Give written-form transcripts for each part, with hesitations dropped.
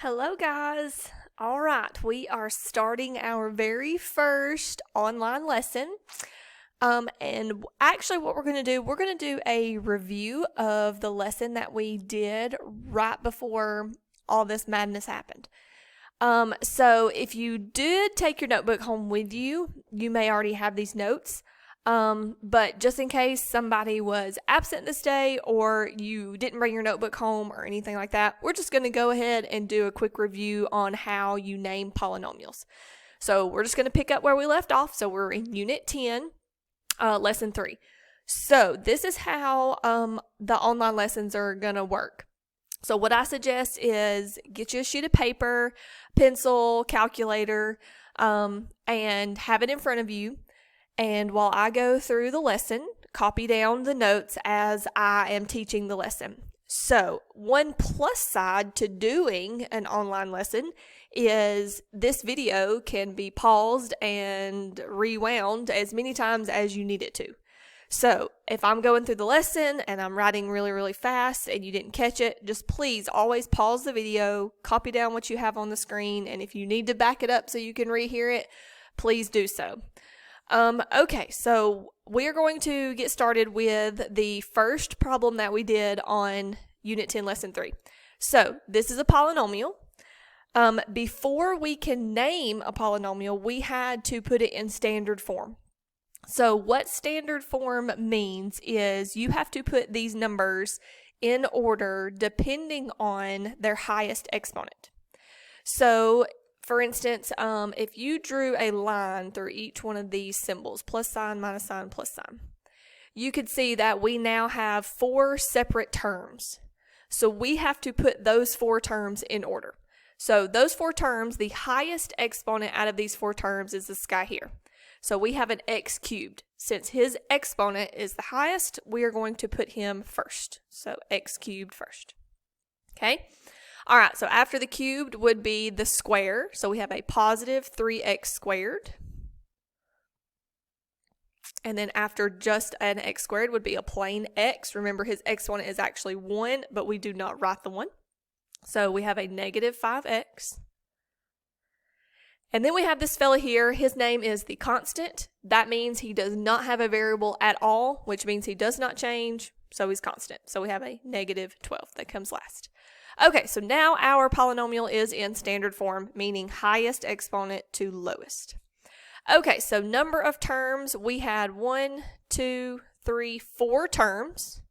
Hello, guys. All right, we are starting our very first online lesson. And actually, what we're going to do, we're going to do a review of the lesson that we did right before all this madness happened. So if you did take your notebook home with you, you may already have these notes. But just in case somebody was absent this day or you didn't bring your notebook home or anything like that, we're just going to go ahead and do a quick review on how you name polynomials. So we're just going to pick up where we left off. So we're in Unit 10, Lesson 3. So this is how the online lessons are going to work. So what I suggest is get you a sheet of paper, pencil, calculator, and have it in front of you. And while I go through the lesson, copy down the notes as I am teaching the lesson. So one plus side to doing an online lesson is this video can be paused and rewound as many times as you need it to. So if I'm going through the lesson and I'm writing really, really fast and you didn't catch it, just please always pause the video, copy down what you have on the screen, and if you need to back it up so you can rehear it, please do so. Okay, so we're going to get started with the first problem that we did on Unit 10, Lesson 3. So this is a polynomial. Before we can name a polynomial, we had to put it in standard form. So what standard form means is you have to put these numbers in order depending on their highest exponent. So for instance, if you drew a line through each one of these symbols, plus sign, minus sign, plus sign, you could see that we now have 4 separate terms. So we have to put those 4 terms in order. So those 4 terms, the highest exponent out of these 4 terms is this guy here. So we have an x cubed. Since his exponent is the highest, we are going to put him first. So x cubed first. Okay? All right, so after the cubed would be the square. So we have a positive 3x squared. And then after just an x squared would be a plain x. Remember, his exponent is actually 1, but we do not write the 1. So we have a negative 5x. And then we have this fella here. His name is the constant. That means he does not have a variable at all, which means he does not change, so he's constant. So we have a negative 12 that comes last. Okay, so now our polynomial is in standard form, meaning highest exponent to lowest. Okay, so number of terms, we had 1, 2, 3, 4 terms.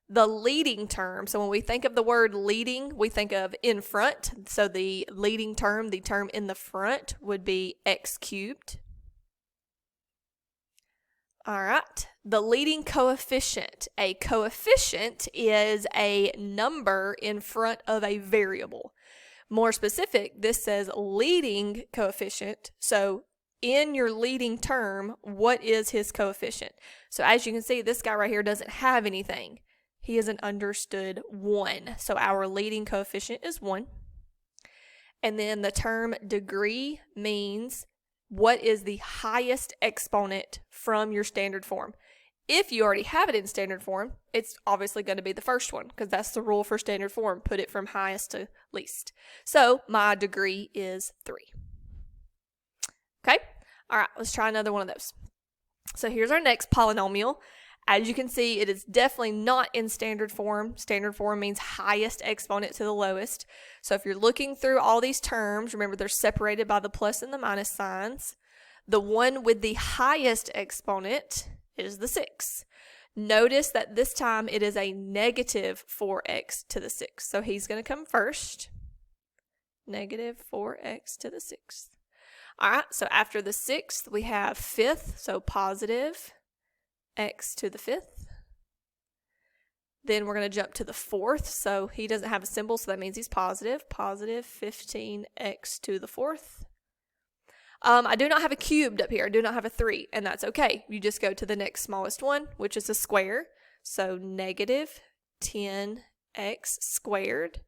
The leading term, so when we think of the word leading, we think of in front. So the leading term, the term in the front would be x cubed. All right, the leading coefficient. A coefficient is a number in front of a variable. More specific, this says leading coefficient. So in your leading term, what is his coefficient? So as you can see, this guy right here doesn't have anything. He is an understood 1. So our leading coefficient is 1. And then the term degree means what is the highest exponent from your standard form. If you already have it in standard form, it's obviously going to be the first one because that's the rule for standard form. Put it from highest to least. So my degree is 3. Okay? All right, let's try another one of those. So here's our next polynomial. As you can see, it is definitely not in standard form. Standard form means highest exponent to the lowest. So if you're looking through all these terms, remember they're separated by the plus and the minus signs. The one with the highest exponent is the 6. Notice that this time it is a negative 4x to the 6. So he's going to come first. Negative 4x to the 6th. All right, so after the 6th, we have 5th, so positive x to the 5th. Then we're going to jump to the 4th. So he doesn't have a symbol, so that means he's positive. Positive 15x to the 4th. I do not have a cubed up here. I do not have a 3, and that's okay. You just go to the next smallest one, which is a square. So negative 10x squared.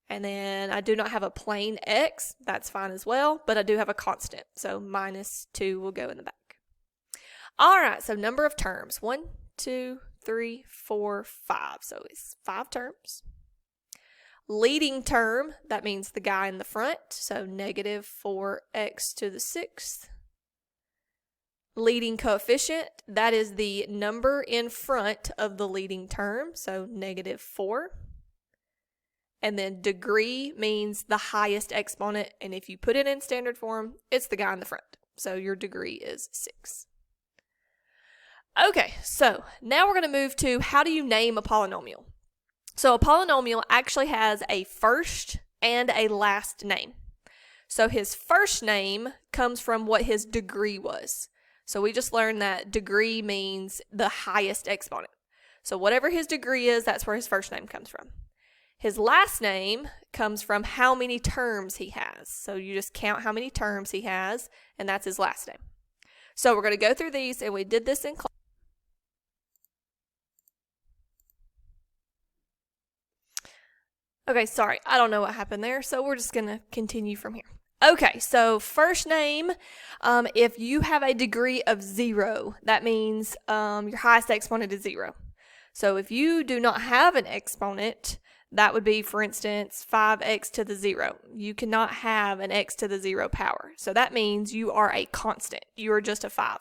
And then I do not have a plain x. That's fine as well, but I do have a constant. So minus 2 will go in the back. All right, so number of terms. 1, 2, 3, 4, 5. So it's 5 terms. Leading term, that means the guy in the front, so negative 4x to the 6th. Leading coefficient, that is the number in front of the leading term, so negative 4. And then degree means the highest exponent, and if you put it in standard form, it's the guy in the front. So your degree is 6. Okay, so now we're going to move to how do you name a polynomial? So a polynomial actually has a first and a last name. So his first name comes from what his degree was. So we just learned that degree means the highest exponent. So whatever his degree is, that's where his first name comes from. His last name comes from how many terms he has. So you just count how many terms he has, and that's his last name. So we're going to go through these, and we did this in class. Okay, sorry, I don't know what happened there, so we're just going to continue from here. Okay, so first name, if you have a degree of 0, that means your highest exponent is 0. So if you do not have an exponent, that would be, for instance, 5x to the 0. You cannot have an x to the 0 power. So that means you are a constant. You are just a 5.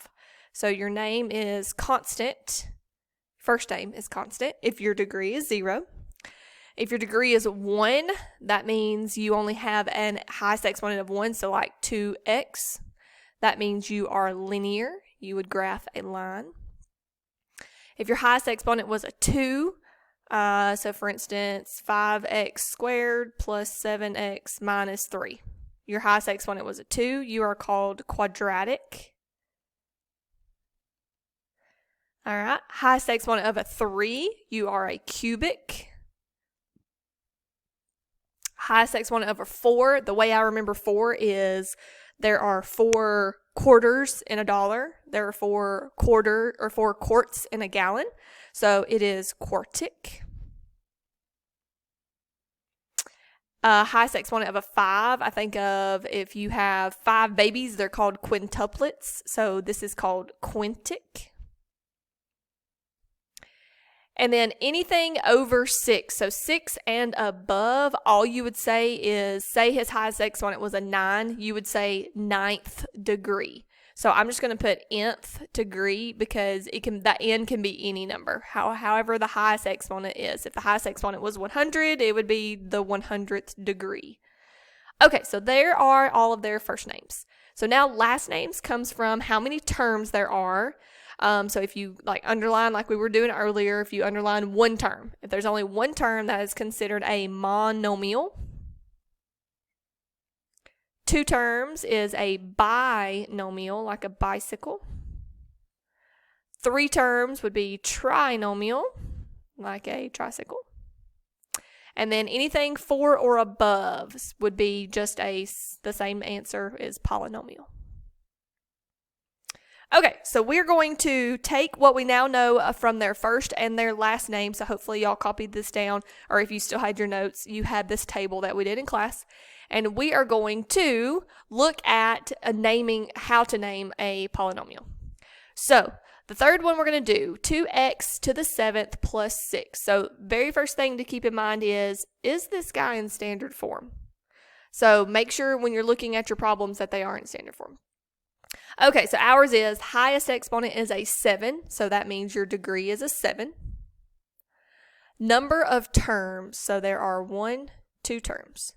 So your name is constant. First name is constant if your degree is 0. If your degree is 1, that means you only have an highest exponent of 1, so like 2x. That means you are linear. You would graph a line. If your highest exponent was a 2, so for instance, 5x squared plus 7x minus 3. Your highest exponent was a 2. You are called quadratic. All right. Highest exponent of a 3, you are a cubic. Highest exponent of a 4, the way I remember 4 is there are 4 quarters in a dollar. There are 4 quarts in a gallon. So it is quartic. Highest exponent of a 5, I think of if you have 5 babies, they're called quintuplets. So this is called quintic. And then anything over 6, so 6 and above, all you would say is, say his highest exponent was a 9, you would say 9th degree. So I'm just going to put nth degree because that n can be any number, however the highest exponent is. If the highest exponent was 100, it would be the 100th degree. Okay, so there are all of their first names. So now last names comes from how many terms there are. So if you underline like we were doing earlier, if you underline one term, if there's only one term, that is considered a monomial. 2 terms is a binomial, like a bicycle. 3 terms would be trinomial, like a tricycle. And then anything 4 or above would be just the same answer as polynomial. Okay, so we're going to take what we now know from their first and their last name. So hopefully y'all copied this down, or if you still had your notes, you had this table that we did in class. And we are going to look at how to name a polynomial. So the third one we're going to do, 2x to the 7th plus 6. So very first thing to keep in mind is this guy in standard form? So make sure when you're looking at your problems that they are in standard form. Okay, so ours is highest exponent is a 7, so that means your degree is a 7. Number of terms, so there are 2 terms.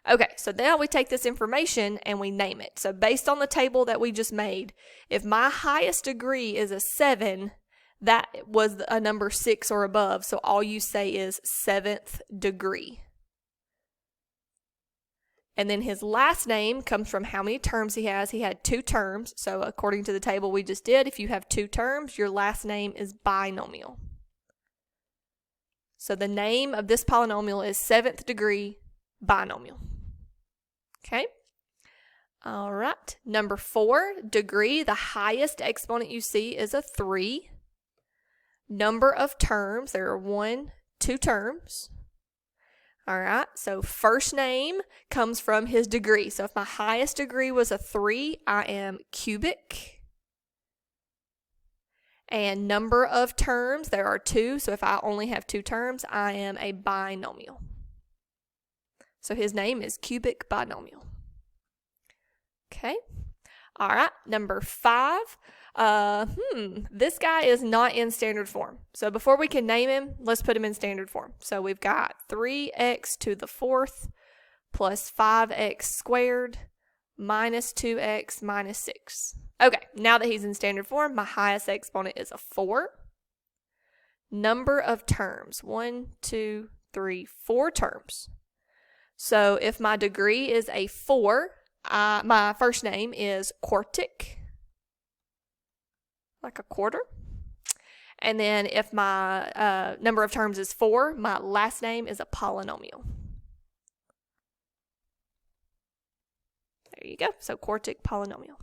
Okay, so now we take this information and we name it. So based on the table that we just made, if my highest degree is a 7, that was a number 6 or above, so all you say is 7th degree. And then his last name comes from how many terms he has. He had 2 terms. So according to the table we just did, if you have 2 terms, your last name is binomial. So the name of this polynomial is 7th degree binomial. Okay. All right. Number 4, degree. The highest exponent you see is a 3. Number of terms. There are 2 terms. All right, so first name comes from his degree. So if my highest degree was a 3, I am cubic. And number of terms, there are 2. So if I only have 2 terms, I am a binomial. So his name is cubic binomial. Okay. All right, number 5. This guy is not in standard form. So before we can name him, let's put him in standard form. So we've got 3x to the 4th plus 5x squared minus 2x minus 6. Okay, now that he's in standard form, my highest exponent is a 4. Number of terms, 1, 2, 3, 4 terms. So if my degree is a 4, my first name is quartic, like a quarter. And then if my number of terms is 4, my last name is a polynomial. There you go. So quartic polynomial.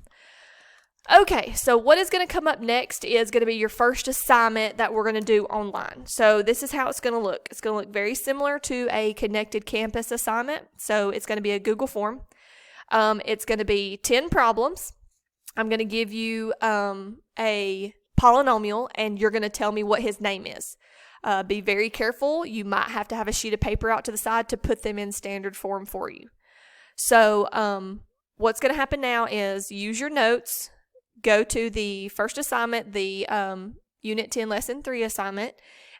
Okay, so what is going to come up next is going to be your first assignment that we're going to do online. So this is how it's going to look. It's going to look very similar to a connected campus assignment. So it's going to be a Google form. It's going to be 10 problems. I'm going to give you a polynomial, and you're going to tell me what his name is. Be very careful. You might have to have a sheet of paper out to the side to put them in standard form for you. So what's going to happen now is use your notes. Go to the first assignment, the Unit 10 Lesson 3 assignment,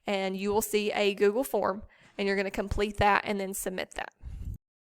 and you will see a Google form, and you're going to complete that and then submit that.